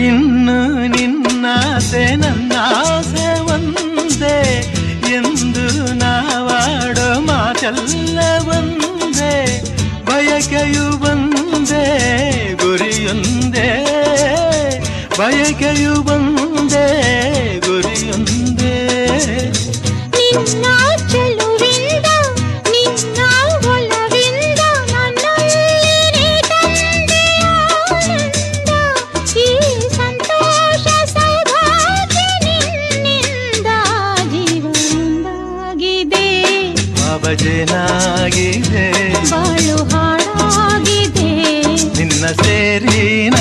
ಇನ್ನು ನಿನ್ನಾಸೆ ನನ್ನಾಸೆ ಒಂದೇ ಎಂದು ನಾವಾಡೋ ಮಾತೆಲ್ಲ ಒಂದೇ, ಬಯಕೆಯು ಒಂದೇ ಗುರಿಯೊಂದೇ, ಬಯಕೆಯು ಒಂದೇ ಗುರಿಯೊಂದೇ. ನಿನ್ನ ಚೆಲುವಿಂದ ನಿನ್ನ ಒಲವಿಂದ ನನ್ನಲ್ಲಿ ತಂದೆ ಆನಂದ, ಈ ಸಂತೋಷ ಸೌಭಾಗ್ಯ ನಿನ್ನಿಂದ ಜೀವನದಾಗಿದೆ, ಬಾಬಜೇನಾಗಿದೆ, ಬಾಳು ಹಾಡಾಗಿದೆ ನಿನ್ನ ಸೇರಿನ